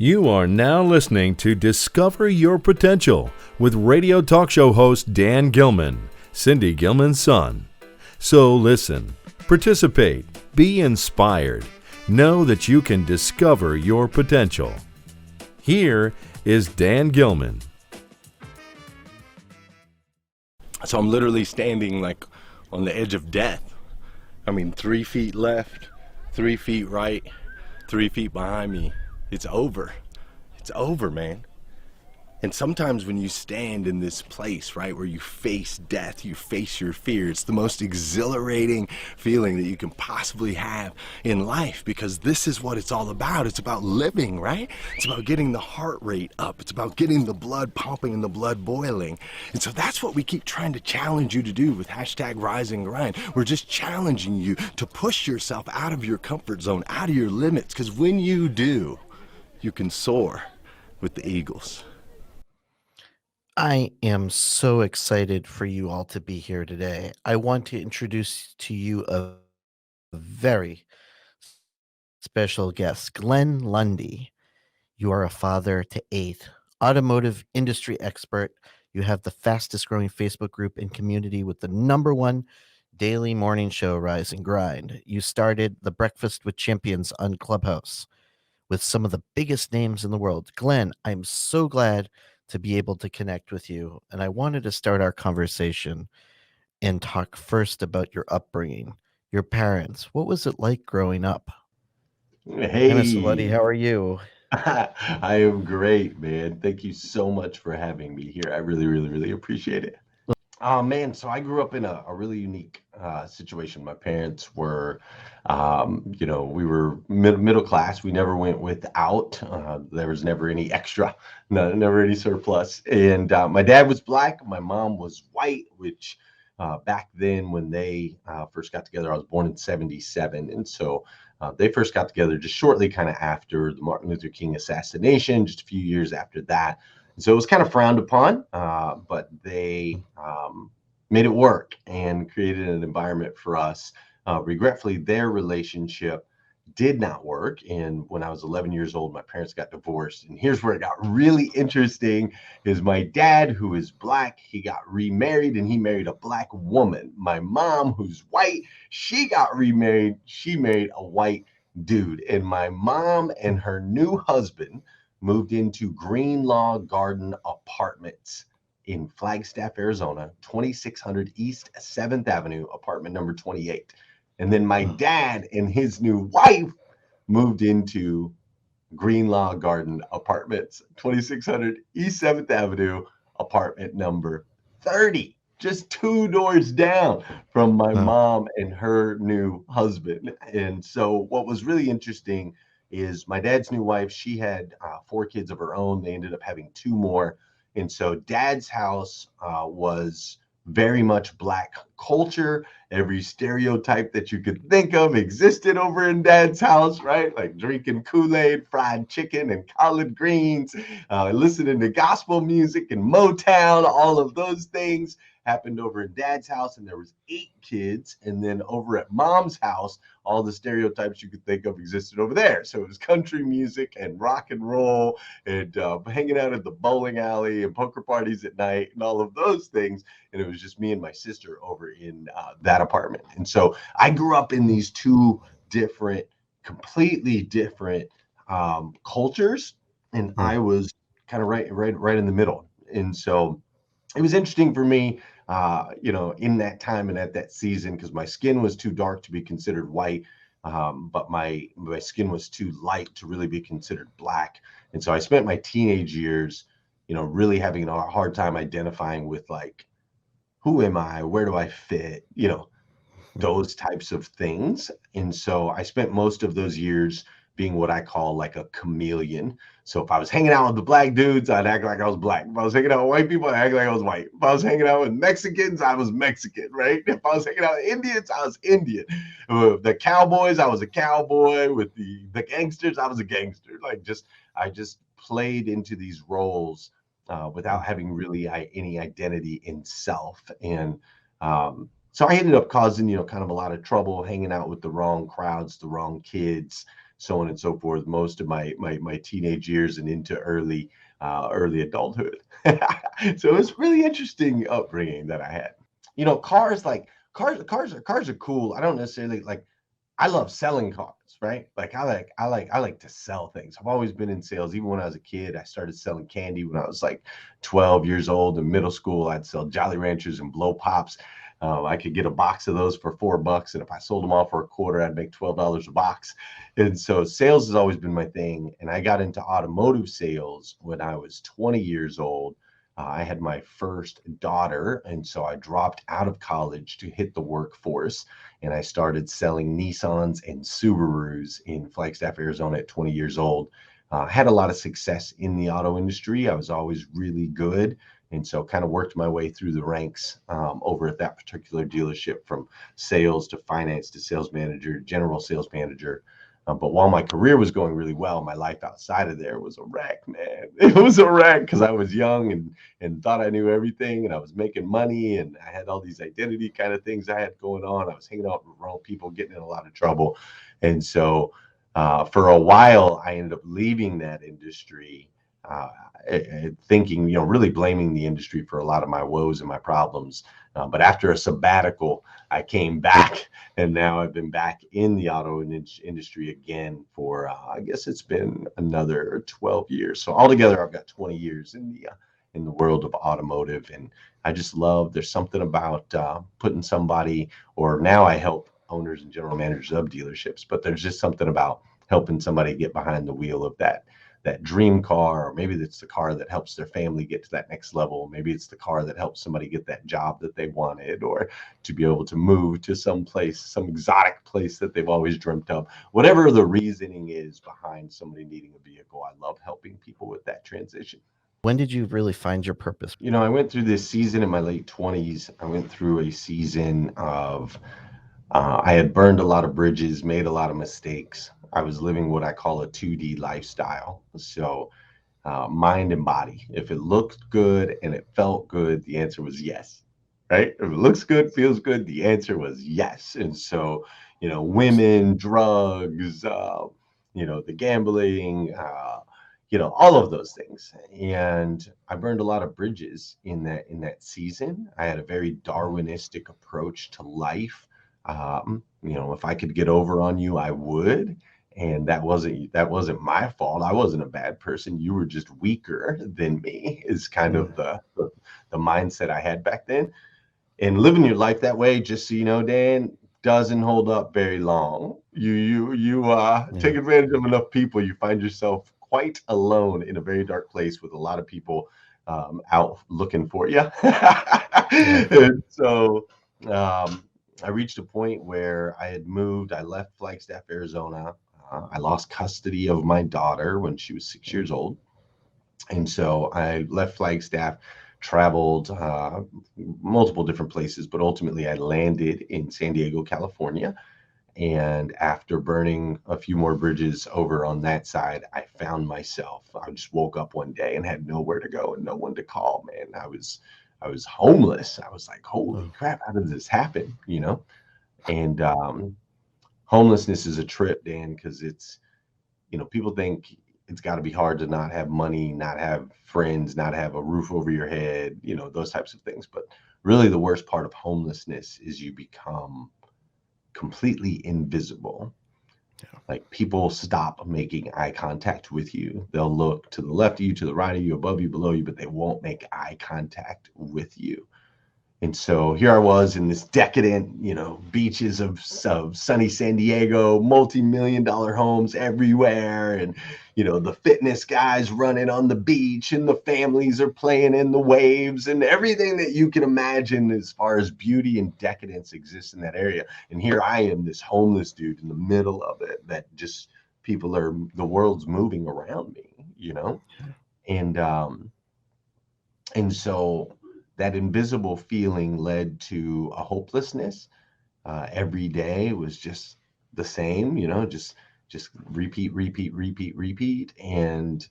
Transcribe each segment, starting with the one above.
You are now listening to Discover Your Potential with radio talk show host Dan Gilman, Cindy Gilman's son. So listen, participate, be inspired. Know that you can discover your potential. Here is Dan Gilman. So I'm literally standing like on the edge of death. I mean, 3 feet left, 3 feet right, 3 feet behind me. It's over. It's over, man. And sometimes when you stand in this place, right, where you face death, you face your fear, it's the most exhilarating feeling that you can possibly have in life, because this is what it's all about. It's about living, right? It's about getting the heart rate up. It's about getting the blood pumping and the blood boiling. And so that's what we keep trying to challenge you to do with hashtag Rise and Grind. We're just challenging you to push yourself out of your comfort zone, out of your limits, because when you do, you can soar with the eagles. I am so excited for you all to be here today. I want to introduce to you a very special guest, Glenn Lundy. You are a father to 8, automotive industry expert. You have the fastest growing Facebook group and community with the #1 daily morning show, Rise and Grind. You started the Breakfast with Champions on Clubhouse with some of the biggest names in the world. Glenn, I'm so glad to be able to connect with you. And I wanted to start our conversation and talk first about your upbringing, your parents. What was it like growing up? Hi, Mr. Luddy, Hey, how are you? I am great, man. Thank you so much for having me here. I really, really, really appreciate it. Oh man, so I grew up in a really unique situation. My parents were, we were middle class. We never went without. There was never any extra, never any surplus. And my dad was black. My mom was white, which back then when they first got together, I was born in '77. And so they first got together just shortly kind of after the Martin Luther King assassination, just a few years after that. So it was kind of frowned upon, but they made it work and created an environment for us. Regretfully, their relationship did not work. And when I was 11 years old, my parents got divorced. And here's where it got really interesting is my dad, who is black, he got remarried and he married a black woman. My mom, who's white, she got remarried. She married a white dude. And my mom and her new husband moved into Greenlaw Garden Apartments in Flagstaff, Arizona, 2600 East 7th Avenue, apartment number 28. And then my dad and his new wife moved into Greenlaw Garden Apartments, 2600 East 7th Avenue, apartment number 30. Just 2 doors down from my mom and her new husband. And so what was really interesting is my dad's new wife, she had 4 kids of her own. They ended up having 2 more. And so dad's house was very much black culture. Every stereotype that you could think of existed over in dad's house, right? Like drinking Kool-Aid, fried chicken, and collard greens, listening to gospel music and Motown, all of those things happened over in dad's house. And there was 8 kids. And then over at mom's house, all the stereotypes you could think of existed over there. So it was country music and rock and roll and hanging out at the bowling alley and poker parties at night and all of those things. And it was just me and my sister over in that apartment. And so I grew up in these 2 different, completely different cultures. And I was kind of right in the middle. And so it was interesting for me, in that time and at that season, because my skin was too dark to be considered white, but my skin was too light to really be considered black. And so I spent my teenage years, really having a hard time identifying with like, who am I? Where do I fit? Those types of things. And so I spent most of those years being what I call like a chameleon. So if I was hanging out with the black dudes, I'd act like I was black. If I was hanging out with white people, I'd act like I was white. If I was hanging out with Mexicans, I was Mexican, right? If I was hanging out with Indians, I was Indian. With the cowboys, I was a cowboy. With the gangsters, I was a gangster. I just played into these roles without having really any identity in self. And so I ended up causing, kind of a lot of trouble hanging out with the wrong crowds, the wrong kids. so on and so forth, most of my teenage years and into early adulthood. So it was really interesting upbringing that I had. Cars, like cars are cool. I don't necessarily like. I love selling cars, right? Like I like to sell things. I've always been in sales. Even when I was a kid, I started selling candy when I was like 12 years old. In middle school, I'd sell Jolly Ranchers and Blow Pops. I could get a box of those for $4, and if I sold them all for a quarter, I'd make $12 a box. And so sales has always been my thing. And I got into automotive sales when I was 20 years old. I had my first daughter, and so I dropped out of college to hit the workforce, and I started selling Nissans and Subarus in Flagstaff, Arizona at 20 years old. Had a lot of success in the auto industry. I was always really good. And so kind of worked my way through the ranks over at that particular dealership, from sales to finance to sales manager, general sales manager. But while my career was going really well, my life outside of there was a wreck, man. It was a wreck because I was young and thought I knew everything, and I was making money, and I had all these identity kind of things I had going on. I was hanging out with wrong people, getting in a lot of trouble. And so for a while, I ended up leaving that industry, uh, thinking, really blaming the industry for a lot of my woes and my problems. But after a sabbatical, I came back, and now I've been back in the auto industry again for, I guess it's been another 12 years. So altogether, I've got 20 years in the world of automotive, and I just love. There's something about putting somebody, or now I help owners and general managers of dealerships, but there's just something about helping somebody get behind the wheel of that dream car, or maybe it's the car that helps their family get to that next level. Maybe it's the car that helps somebody get that job that they wanted, or to be able to move to some place, some exotic place that they've always dreamt of. Whatever the reasoning is behind somebody needing a vehicle, I love helping people with that transition. When did you really find your purpose? I went through this season in my late 20s. I went through a season of I had burned a lot of bridges, made a lot of mistakes. I was living what I call a 2D lifestyle. So mind and body. If it looked good and it felt good, the answer was yes. Right? If it looks good, feels good, the answer was yes. And so, women, drugs, the gambling, all of those things. And I burned a lot of bridges in that season. I had a very Darwinistic approach to life. If I could get over on you, I would. And that wasn't my fault. I wasn't a bad person. You were just weaker than me, is kind of the mindset I had back then. And living your life that way, just so you know, Dan, doesn't hold up very long. You take advantage of enough people, you find yourself quite alone in a very dark place with a lot of people out looking for you. And so I reached a point where I had moved. I left Flagstaff, Arizona. I lost custody of my daughter when she was 6 years old. And so I left Flagstaff, traveled multiple different places, but ultimately I landed in San Diego, California. And after burning a few more bridges over on that side, I found myself. I just woke up one day and had nowhere to go and no one to call, man. I was homeless. I was like, holy crap, how did this happen? And homelessness is a trip, Dan, because it's, people think it's got to be hard to not have money, not have friends, not have a roof over your head, those types of things. But really, the worst part of homelessness is you become completely invisible. Like, people stop making eye contact with you. They'll look to the left of you, to the right of you, above you, below you, but they won't make eye contact with you. And so here I was in this decadent, beaches of sunny San Diego, multi-million-dollar homes everywhere. And, the fitness guys running on the beach, and the families are playing in the waves, and everything that you can imagine as far as beauty and decadence exists in that area. And here I am, this homeless dude in the middle of it, that just the world's moving around me. And, and so that invisible feeling led to a hopelessness. Every day was just the same, just repeat, repeat, repeat, repeat. And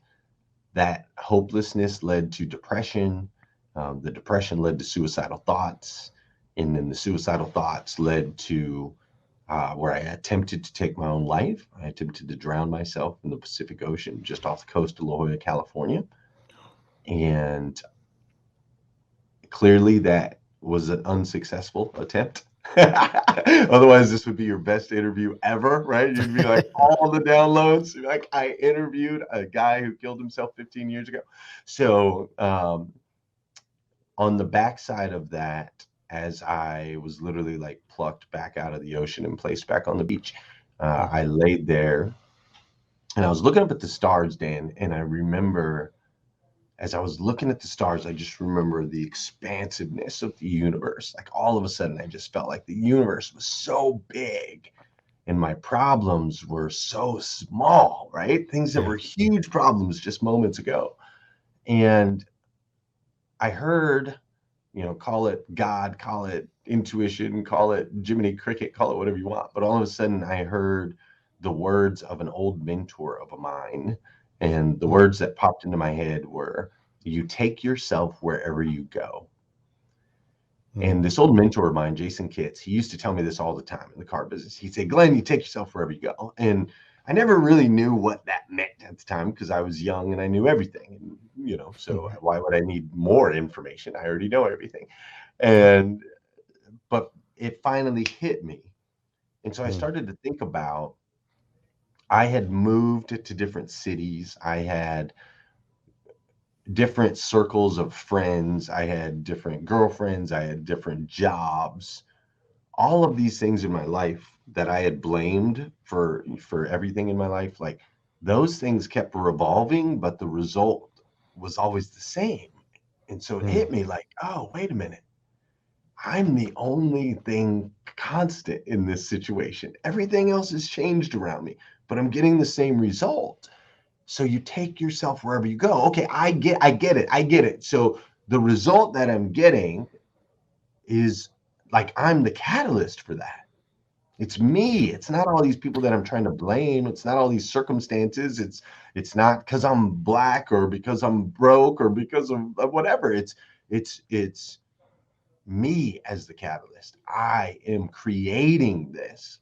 that hopelessness led to depression. The depression led to suicidal thoughts. And then the suicidal thoughts led to where I attempted to take my own life. I attempted to drown myself in the Pacific Ocean just off the coast of La Jolla, California. And clearly that was an unsuccessful attempt. Otherwise, this would be your best interview ever, right? You'd be like all the downloads. Like, I interviewed a guy who killed himself 15 years ago. So on the backside of that, as I was literally like plucked back out of the ocean and placed back on the beach, I laid there and I was looking up at the stars, Dan, and I remember as I was looking at the stars, I just remember the expansiveness of the universe. Like, all of a sudden, I just felt like the universe was so big and my problems were so small, right? Things that were huge problems just moments ago. And I heard, call it God, call it intuition, call it Jiminy Cricket, call it whatever you want. But all of a sudden, I heard the words of an old mentor of mine. And the words that popped into my head were, "You take yourself wherever you go." And this old mentor of mine, Jason Kitts, he used to tell me this all the time in the car business. He'd say, "Glenn, you take yourself wherever you go." And I never really knew what that meant at the time because I was young and I knew everything. And, so why would I need more information? I already know everything. But it finally hit me. And so I started to think about, I had moved to different cities. I had different circles of friends. I had different girlfriends. I had different jobs. All of these things in my life that I had blamed for everything in my life, like, those things kept revolving, but the result was always the same. And so it hit me like, oh, wait a minute. I'm the only thing constant in this situation. Everything else has changed around me, but I'm getting the same result. So you take yourself wherever you go. Okay, I get it. So the result that I'm getting is like, I'm the catalyst for that. It's me. It's not all these people that I'm trying to blame. It's not all these circumstances. It's not because I'm black or because I'm broke or because of whatever. It's me as the catalyst. I am creating this.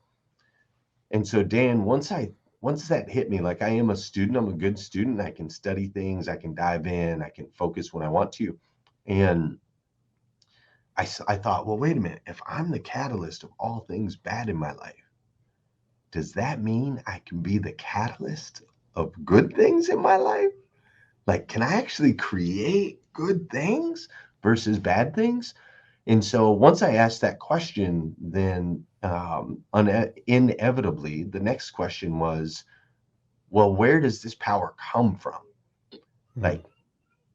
And so, Dan, once that hit me, like, I am a student, I'm a good student. I can study things, I can dive in, I can focus when I want to. And I thought, well, wait a minute. If I'm the catalyst of all things bad in my life, does that mean I can be the catalyst of good things in my life? Like, can I actually create good things versus bad things? And so once I asked that question, then inevitably, the next question was, well, where does this power come from? Like,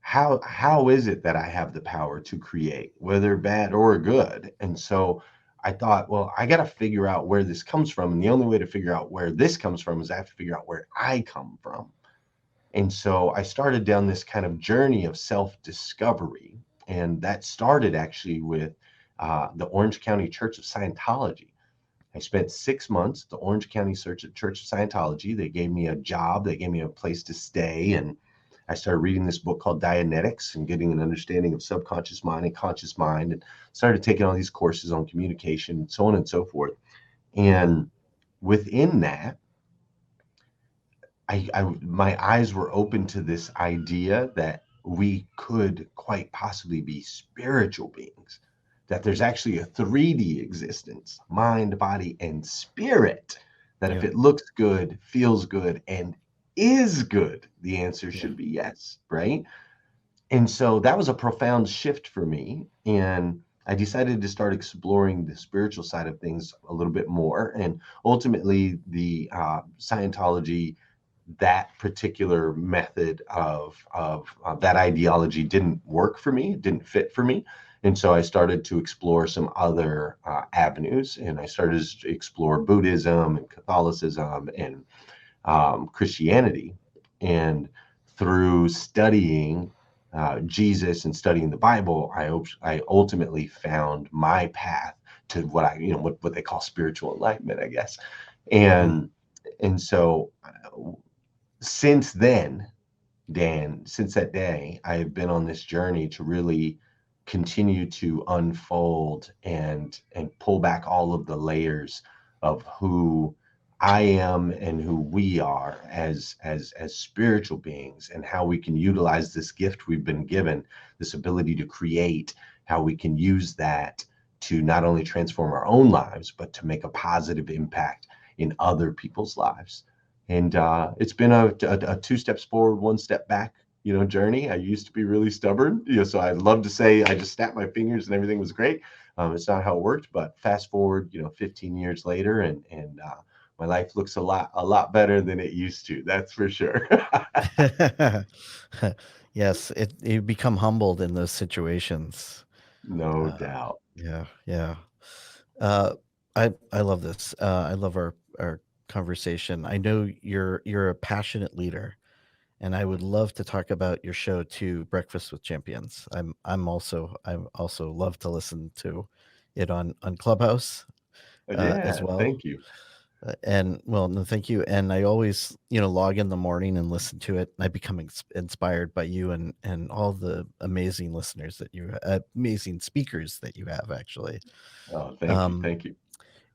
how is it that I have the power to create, whether bad or good? And so I thought, well, I got to figure out where this comes from. And the only way to figure out where this comes from is I have to figure out where I come from. And so I started down this kind of journey of self-discovery. And that started actually with the Orange County Church of Scientology. I spent 6 months at the Orange County Church of Scientology. They gave me a job. They gave me a place to stay. And I started reading this book called Dianetics and getting an understanding of subconscious mind and conscious mind, and started taking all these courses on communication, so on and so forth. And within that, my eyes were open to this idea that we could quite possibly be spiritual beings, that there's actually a 3D existence, mind, body, and spirit, that if it looks good, feels good, and is good, the answer should be yes, right? And so that was a profound shift for me. And I decided to start exploring the spiritual side of things a little bit more. And ultimately, the Scientology, that particular method of that ideology didn't work for me, didn't fit for me. And so I started to explore some other avenues, and I started to explore Buddhism and Catholicism and Christianity. And through studying Jesus and studying the Bible, I ultimately found my path to what what they call spiritual enlightenment, I guess. And so since then, Dan, since that day, I have been on this journey to really continue to unfold and pull back all of the layers of who I am and who we are as spiritual beings, and how we can utilize this gift we've been given, this ability to create, how we can use that to not only transform our own lives, but to make a positive impact in other people's lives. And it's been a two steps forward, one step back, journey. I used to be really stubborn, so I'd love to say I just snapped my fingers and everything was great. It's not how it worked, but fast forward, 15 years later, and my life looks a lot better than it used to. That's for sure. Yes, you become humbled in those situations. No Uh, doubt. yeah, yeah. Uh, I love this. I love our conversation. I know you're a passionate leader, and I would love to talk about your show too, Breakfast with Champions. I'm also love to listen to it on Clubhouse as Yeah, well. thank you. And well, no, thank you. And I always, log in the morning and listen to it. And I become inspired by you and all the amazing listeners amazing speakers that you have actually. Oh, thank you, Um, thank you.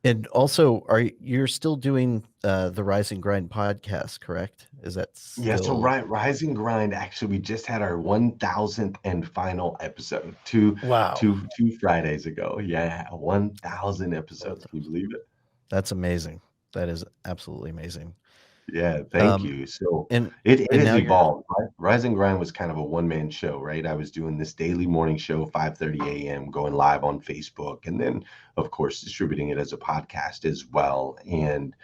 and also, you're still doing the Rise and Grind podcast, correct? Is that Yeah, so still Rise and Grind, actually, we just had our 1000th and final episode wow? two Fridays ago. Yeah, 1000 Well, episodes. Can you believe it? that's amazing. That is absolutely amazing. Yeah, thank Um, you. So and it and has now you're evolved. Rise and Grind was kind of a one-man show, right? I was doing this daily morning show, 5:30 a.m., going live on Facebook, and then, of course, distributing it as a podcast as well. And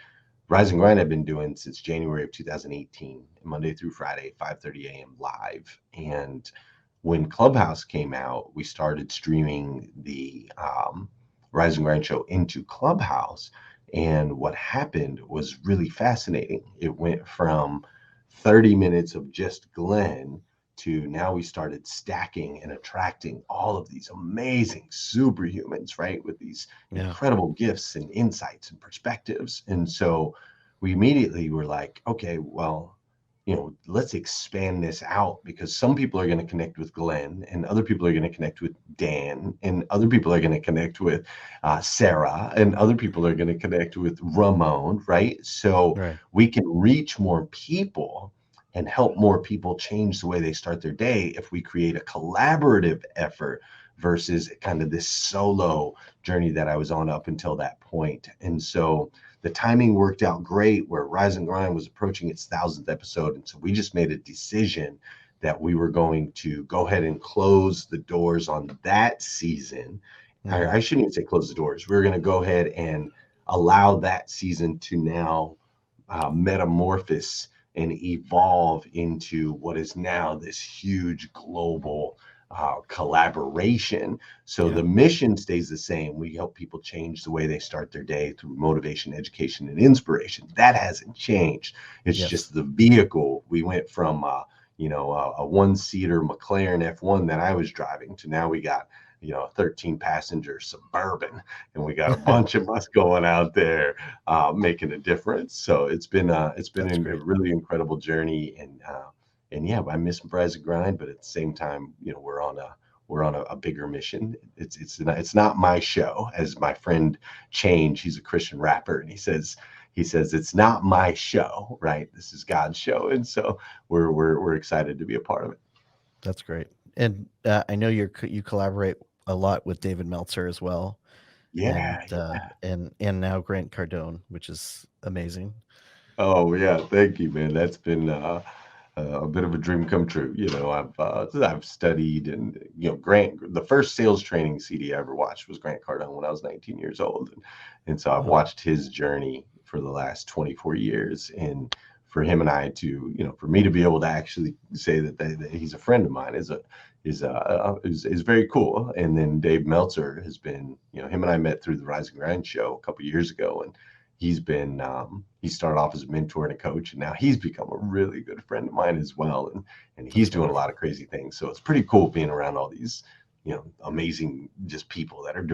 Rise and Grind I've been doing since January of 2018, Monday through Friday, 5:30 a.m. live. And when Clubhouse came out, we started streaming the Rise and Grind show into Clubhouse. And what happened was really fascinating. It went from 30 minutes of just Glenn to now we started stacking and attracting all of these amazing superhumans, right? With these yeah, incredible gifts and insights and perspectives. And so we immediately were like, okay, well, let's expand this out, because some people are going to connect with Glenn, and other people are going to connect with Dan, and other people are going to connect with Sarah, and other people are going to connect with Ramon, right? So right. we can reach more people and help more people change the way they start their day if we create a collaborative effort versus kind of this solo journey that I was on up until that point. And so the timing worked out great where Rise and Grind was approaching its 1000th episode. And so we just made a decision that we were going to go ahead and close the doors on that season. I, Hmm. I shouldn't even say close the doors. We are going to go ahead and allow that season to now metamorphose and evolve into what is now this huge global collaboration. So Yeah. the mission stays the same. We help people change the way they start their day through motivation, education, and inspiration. That hasn't changed. It's Yes. just the vehicle. We went from a one-seater McLaren F1 that I was driving to now we got a 13 passenger Suburban, and we got a bunch of us going out there making a difference. So it's been That's a great. really incredible journey, and yeah, I miss Rise and Grind, but at the same time, we're on a bigger mission. It's not my show, as my friend Change. He's a Christian rapper, and he says it's not my show, right? This is God's show, and so we're excited to be a part of it. That's great. And I know you collaborate a lot with David Meltzer as well, and Yeah. and now Grant Cardone, which is amazing. Oh yeah, thank you, man. That's been a bit of a dream come true. I've studied, and Grant. The first sales training CD I ever watched was Grant Cardone when I was 19 years old, and so I've Wow. watched his journey for the last 24 years. And for him and I to, for me to be able to actually say that he's a friend of mine is very cool. And then Dave Meltzer has been, him and I met through the Rise and Grind show a couple years ago, and he started off as a mentor and a coach, and now he's become a really good friend of mine as well, and he's That's doing a lot wonderful. of crazy things. So it's pretty cool being around all these amazing just people that are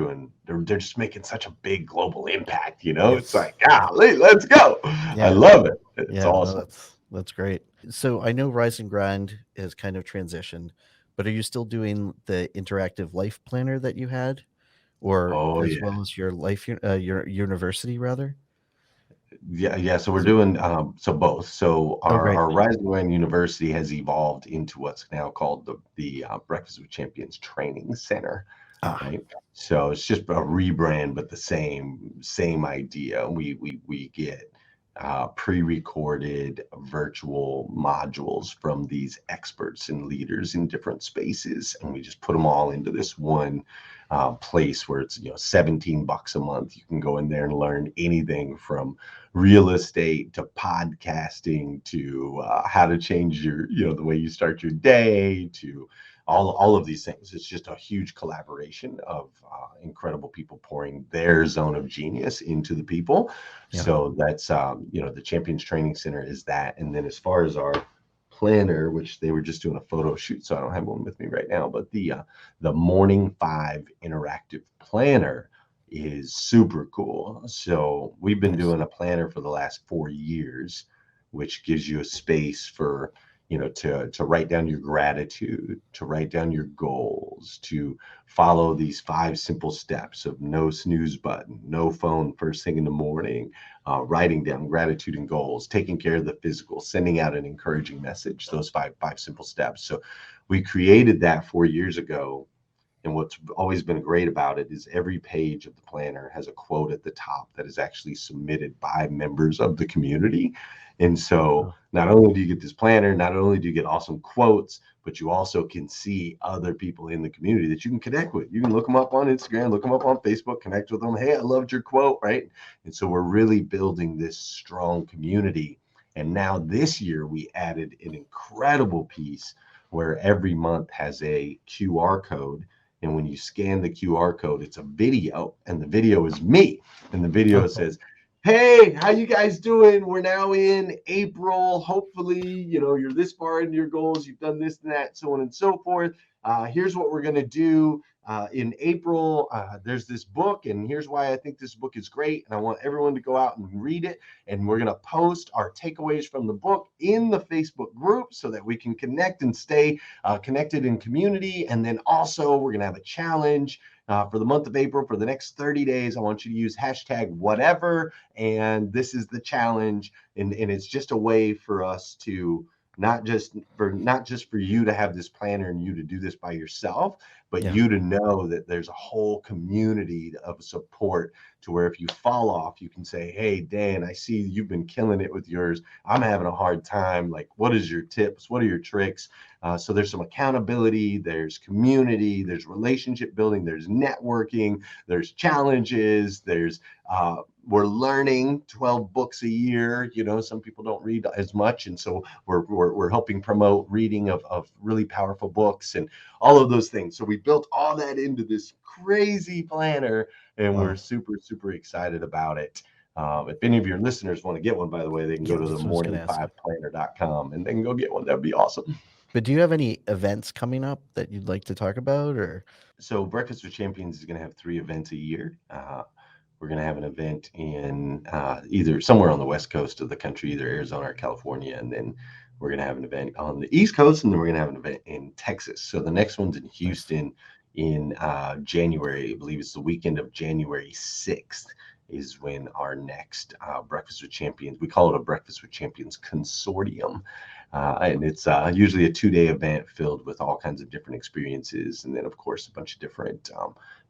they're just making such a big global impact. It's Yes. like, Yeah. golly, let's go. I Yeah. love it. It's Yeah. No, awesome. that's great. So I know Rise and Grind has kind of transitioned, but are you still doing the interactive life planner that you had, or Oh as yeah. well as your university rather? Yeah. So we're So, doing so both. So oh, our great. Rise and Grind University has evolved into what's now called the Breakfast with Champions Training Center, Ah, right? So it's just a rebrand, but the same idea. We get pre-recorded virtual modules from these experts and leaders in different spaces, and we just put them all into this one place where it's 17 bucks a month. You can go in there and learn anything from real estate to podcasting to how to change your the way you start your day to all of these things. It's just a huge collaboration of incredible people pouring their zone of genius into the people. yeah. So that's the Champions Training Center is that. And then as far as our planner, which they were just doing a photo shoot, so I don't have one with me right now, but the Morning Five interactive planner is super cool. So we've been Nice. doing a planner for the last 4 years, which gives you a space for to write down your gratitude, to write down your goals, to follow these 5 simple steps of no snooze button, no phone first thing in the morning, writing down gratitude and goals, taking care of the physical, sending out an encouraging message. Those five simple steps. So we created that 4 years ago, and what's always been great about it is every page of the planner has a quote at the top that is actually submitted by members of the community. And so Oh, not only do you get this planner, not only do you get awesome quotes, but you also can see other people in the community that you can connect with. You can look them up on Instagram, look them up on Facebook, connect with them. Hey, I loved your quote, right? And so we're really building this strong community. And now this year we added an incredible piece where every month has a QR code, and when you scan the QR code, it's a video, and the video is me. And the video oh, cool. says, "Hey, how you guys doing? We're now in April. Hopefully, you're this far in your goals. You've done this and that, so on and so forth. Here's what we're gonna do." In April, there's this book, and here's why I think this book is great. And I want everyone to go out and read it. And we're going to post our takeaways from the book in the Facebook group so that we can connect and stay connected in community. And then also, we're going to have a challenge for the month of April for the next 30 days. I want you to use hashtag whatever. And this is the challenge. And it's just a way for us to not just for you to have this planner and you to do this by yourself, but Yeah. you to know that there's a whole community of support, to where if you fall off, you can say, "Hey, Dan, I see you've been killing it with yours. I'm having a hard time. Like, what is your tips? What are your tricks?" So there's some accountability, there's community, there's relationship building, there's networking, there's challenges, there's we're learning 12 books a year. Some people don't read as much, and so we're helping promote reading of really powerful books and all of those things. So we built all that into this crazy planner, and we're Wow. super, super excited about it. If any of your listeners want to get one, by the way, they can Yeah, go to the that's what I was gonna ask you. morning5planner.com and they can go get one. That'd be awesome. But do you have any events coming up that you'd like to talk about, or So Breakfast with Champions is going to have 3 events a year. We're going to have an event in either somewhere on the west coast of the country, either Arizona or California, and then we're going to have an event on the east coast, and then we're going to have an event in Texas. So the next one's in nice? Houston in January. I believe it's the weekend of January 6th is when our next Breakfast with Champions, we call it a Breakfast with Champions consortium. And it's usually a 2-day event filled with all kinds of different experiences. And then, of course, a bunch of different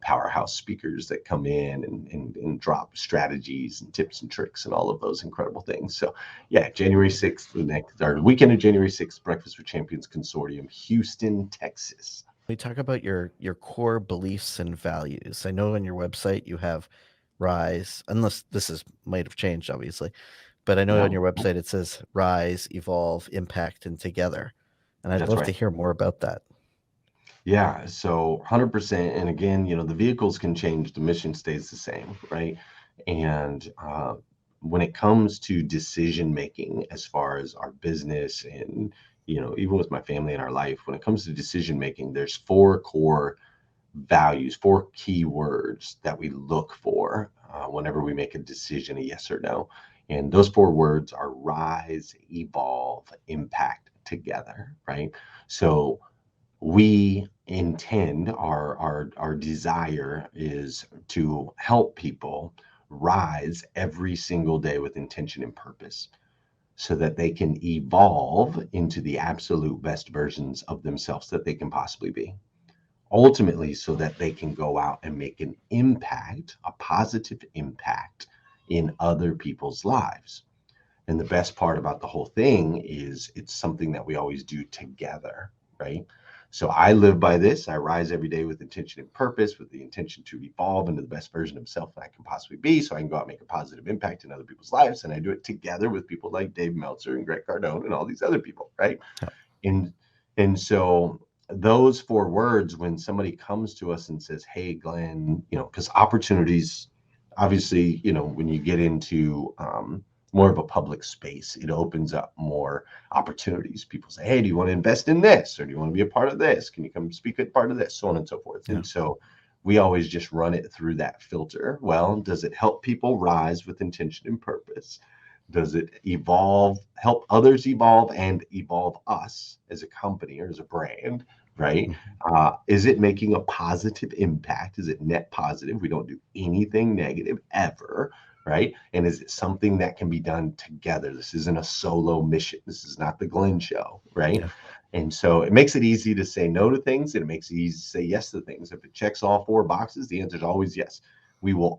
powerhouse speakers that come in and drop strategies and tips and tricks and all of those incredible things. So, yeah, January 6th, the weekend of January 6th, Breakfast with Champions Consortium, Houston, Texas. We talk about your core beliefs and values. I know on your website you have rise, unless this is might have changed, obviously, but I know on No, your website it says rise, evolve, impact, and together. And I'd that's love to right. hear more about that. Yeah, so 100%. And again, the vehicles can change, the mission stays the same, right? And when it comes to decision making, as far as our business and, even with my family and our life, when it comes to decision making, there's 4 core values, 4 key words that we look for whenever we make a decision, a yes or no. And those 4 words are rise, evolve, impact, together, right? So we intend, our desire is to help people rise every single day with intention and purpose so that they can evolve into the absolute best versions of themselves that they can possibly be. Ultimately, so that they can go out and make an impact, a positive impact in other people's lives. And the best part about the whole thing is it's something that we always do together, right? So I live by this. I rise every day with intention and purpose, with the intention to evolve into the best version of self that I can possibly be, so I can go out and make a positive impact in other people's lives. And I do it together with people like Dave Meltzer and Greg Cardone and all these other people, right? Yep. And so those four words, when somebody comes to us and says, "Hey, Glenn," because opportunities, obviously, when you get into more of a public space, it opens up more opportunities. People say, "Hey, do you want to invest in this, or do you want to be a part of this? Can you come speak at part of this?" So on and so forth. Yeah. And so we always just run it through that filter. Well, does it help people rise with intention and purpose? Does it help others evolve and evolve us as a company or as a brand, right? Is it making a positive impact? Is it net positive? We don't do anything negative ever, right? And is it something that can be done together? This isn't a solo mission. This is not the Glenn show, right? Yeah. And so it makes it easy to say no to things, and it makes it easy to say yes to things. If it checks all four boxes, the answer is always yes. We will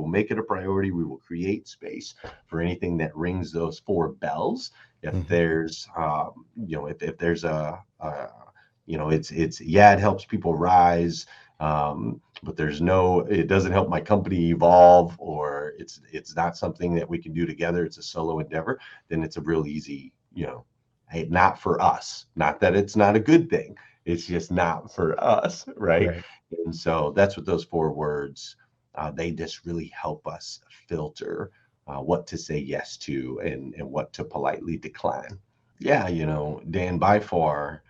make it a priority. We will create space for anything that rings those four bells. If there's, if there's it helps people rise, but it doesn't help my company evolve, or it's not something that we can do together. It's a solo endeavor. Then it's a real easy, hey, not for us. Not that it's not a good thing. It's just not for us, right? Right. And so that's what those four words, they just really help us filter what to say yes to and what to politely decline. Yeah, Dan, by far,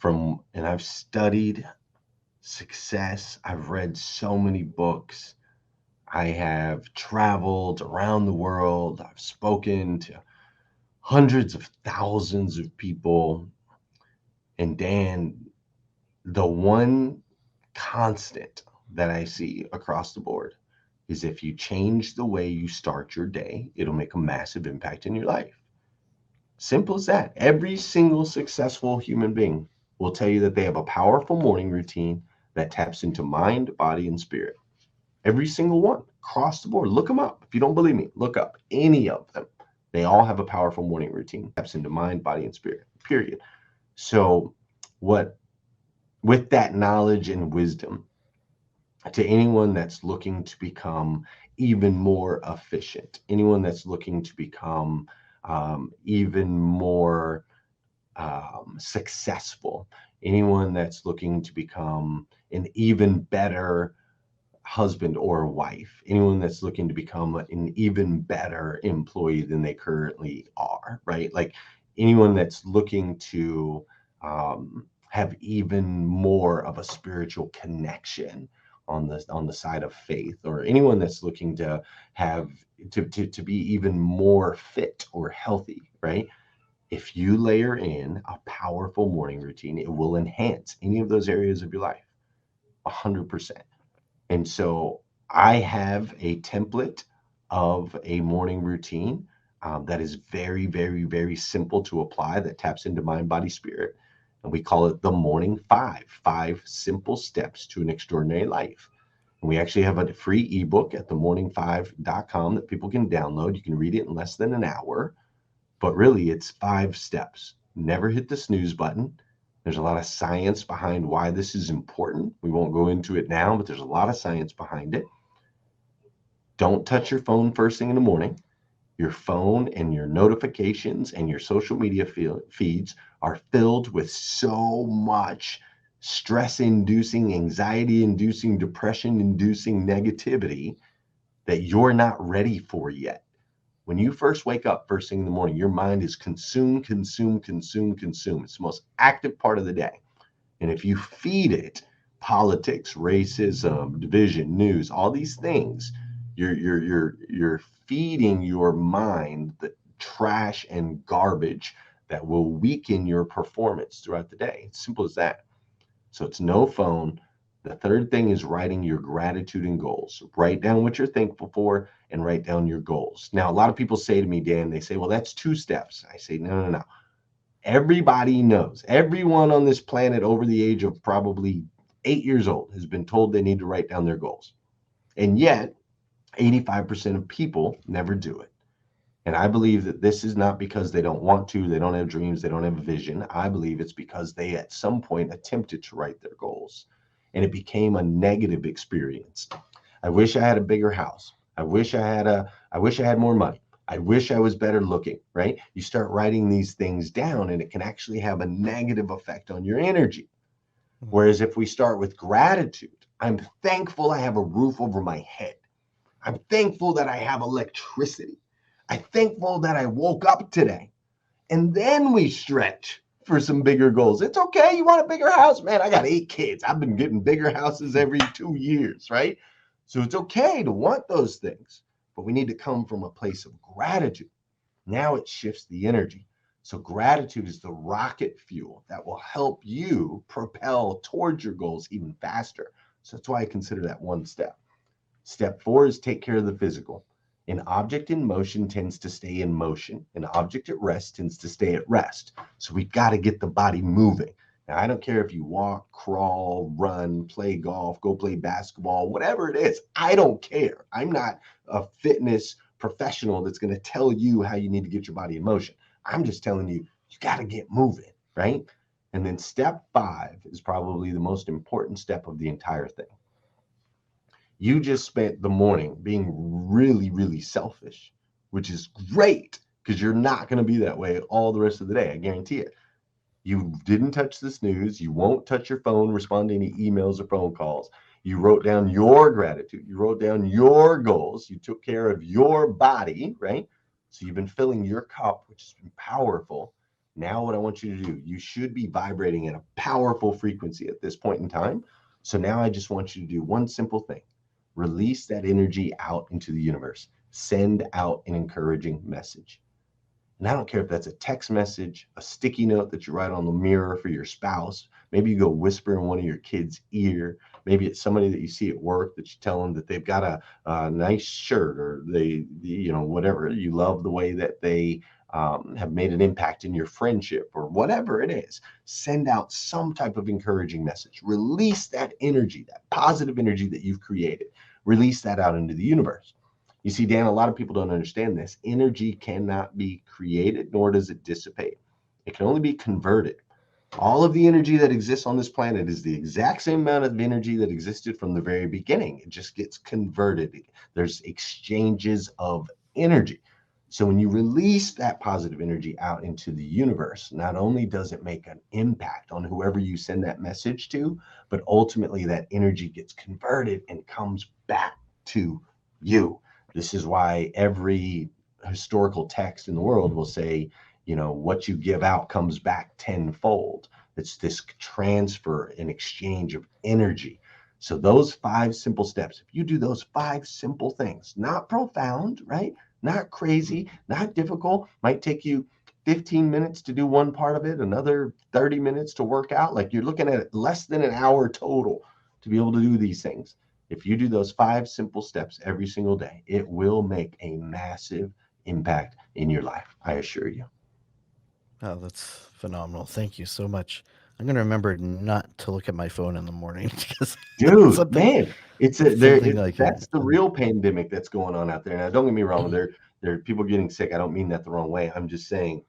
and I've studied success. I've read so many books. I have traveled around the world. I've spoken to hundreds of thousands of people. And Dan, the one constant that I see across the board is if you change the way you start your day, it'll make a massive impact in your life. Simple as that. Every single successful human being will tell you that they have a powerful morning routine that taps into mind, body, and spirit. Every single one across the board. Look them up. If you don't believe me, look up any of them. They all have a powerful morning routine, taps into mind, body, and spirit, period. So, with that knowledge and wisdom, to anyone that's looking to become even more efficient, anyone that's looking to become even more successful, anyone that's looking to become an even better husband or wife, anyone that's looking to become an even better employee than they currently are, right? Like anyone that's looking to have even more of a spiritual connection on the side of faith, or anyone that's looking to have to be even more fit or healthy, right? If you layer in a powerful morning routine, it will enhance any of those areas of your life 100%. And so I have a template of a morning routine that is very, very, very simple to apply, that taps into mind, body, spirit. And we call it the Morning Five simple steps to an extraordinary life. And we actually have a free ebook at themorning5.com that people can download. You can read it in less than an hour. But really, it's 5 steps. Never hit the snooze button. There's a lot of science behind why this is important. We won't go into it now, but there's a lot of science behind it. Don't touch your phone first thing in the morning. Your phone and your notifications and your social media feeds are filled with so much stress-inducing, anxiety-inducing, depression-inducing negativity that you're not ready for yet. When you first wake up first thing in the morning, your mind is consume. It's the most active part of the day. And if you feed it politics, racism, division, news, all these things, you're feeding your mind the trash and garbage that will weaken your performance throughout the day. It's simple as that. So it's no phone. The third thing is writing your gratitude and goals. Write down what you're thankful for and write down your goals. Now, a lot of people say to me, Dan, they say, well, that's 2 steps. I say, no, no, no. Everybody knows, everyone on this planet over the age of probably 8 years old has been told they need to write down their goals. And yet, 85% of people never do it. And I believe that this is not because they don't want to, they don't have dreams, they don't have a vision. I believe it's because they at some point attempted to write their goals and it became a negative experience. I wish I had a bigger house. I wish I had more money. I wish I was better looking, right? You start writing these things down and it can actually have a negative effect on your energy. Whereas if we start with gratitude, I'm thankful I have a roof over my head. I'm thankful that I have electricity. I'm thankful that I woke up today. And then we stretch for some bigger goals. It's okay. You want a bigger house? Man, I got 8 kids. I've been getting bigger houses every 2 years, right? So it's okay to want those things, but we need to come from a place of gratitude. Now it shifts the energy. So gratitude is the rocket fuel that will help you propel towards your goals even faster. So that's why I consider that one step. Step 4 is take care of the physical. An object in motion tends to stay in motion. An object at rest tends to stay at rest. So we've got to get the body moving. Now, I don't care if you walk, crawl, run, play golf, go play basketball, whatever it is. I don't care. I'm not a fitness professional that's going to tell you how you need to get your body in motion. I'm just telling you, you got to get moving, right? And then step 5 is probably the most important step of the entire thing. You just spent the morning being really, really selfish, which is great because you're not going to be that way all the rest of the day. I guarantee it. You didn't touch the snooze. You won't touch your phone, respond to any emails or phone calls. You wrote down your gratitude. You wrote down your goals. You took care of your body, right? So you've been filling your cup, which has been powerful. Now, what I want you to do, you should be vibrating at a powerful frequency at this point in time. So now I just want you to do one simple thing. Release that energy out into the universe. Send out an encouraging message. And I don't care if that's a text message, a sticky note that you write on the mirror for your spouse. Maybe you go whisper in one of your kids' ear. Maybe it's somebody that you see at work that you tell them that they've got a nice shirt or whatever. You love the way that they have made an impact in your friendship or whatever it is. Send out some type of encouraging message. Release that energy, that positive energy that you've created. Release that out into the universe. You see, Dan, a lot of people don't understand this. Energy cannot be created, nor does it dissipate. It can only be converted. All of the energy that exists on this planet is the exact same amount of energy that existed from the very beginning. It just gets converted. There's exchanges of energy. So when you release that positive energy out into the universe, not only does it make an impact on whoever you send that message to, but ultimately that energy gets converted and comes back to you. This is why every historical text in the world will say, what you give out comes back tenfold. It's this transfer and exchange of energy. So those 5 simple steps, if you do those 5 simple things, not profound, right? Not crazy, not difficult, might take you 15 minutes to do one part of it, another 30 minutes to work out. Like you're looking at less than an hour total to be able to do these things. If you do those 5 simple steps every single day, it will make a massive impact in your life. I assure you. Oh, that's phenomenal. Thank you so much. I'm going to remember not to look at my phone in the morning because Dude, something, man, something like that's the real pandemic that's going on out there. Now, don't get me wrong, there are people getting sick. I don't mean that the wrong way. I'm just saying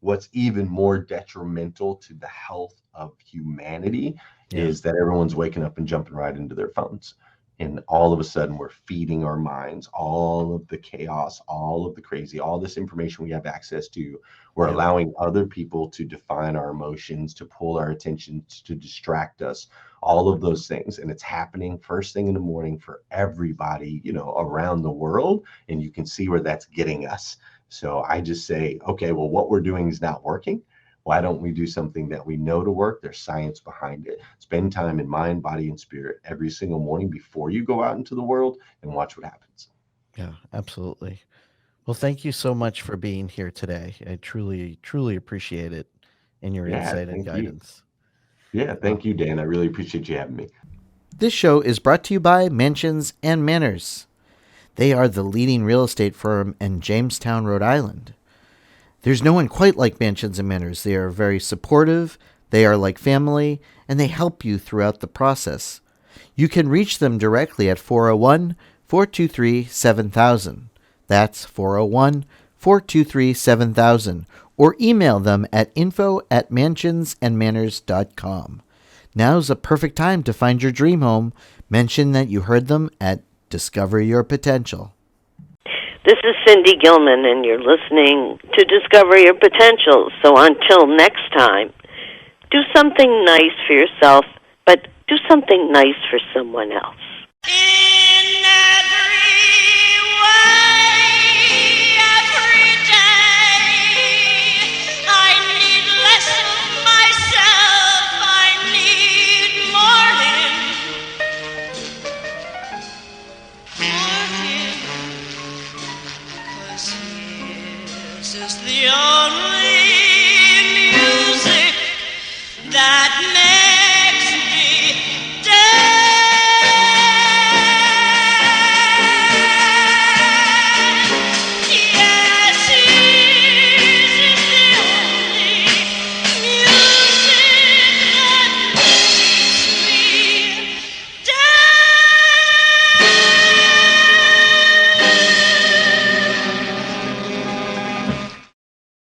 what's even more detrimental to the health of humanity is that everyone's waking up and jumping right into their phones. And all of a sudden, we're feeding our minds all of the chaos, all of the crazy, all this information we have access to. We're allowing other people to define our emotions, to pull our attention, to distract us, all of those things. And it's happening first thing in the morning for everybody, around the world. And you can see where that's getting us. So I just say, okay, well, what we're doing is not working. Why don't we do something that we know to work? There's science behind it. Spend time in mind, body, and spirit every single morning before you go out into the world and watch what happens. Yeah, absolutely. Well, thank you so much for being here today. I truly, truly appreciate it and your Yeah, insight and thank you. guidance. Yeah, Uh, thank you, Dan. I really appreciate you having me. this show is brought to you by Mansions and Manors. They are the leading real estate firm in Jamestown, Rhode Island. There's no one quite like Mansions and Manors. They are very supportive, they are like family, and they help you throughout the process. You can reach them directly at 401-423-7000. That's 401-423-7000. Or email them at info@mansionsandmanors.com. Now's a perfect time to find your dream home. Mention that you heard them at Discover Your Potential. This is Cindy Gilman, and you're listening to Discover Your Potential. So until next time, do something nice for yourself, but do something nice for someone else.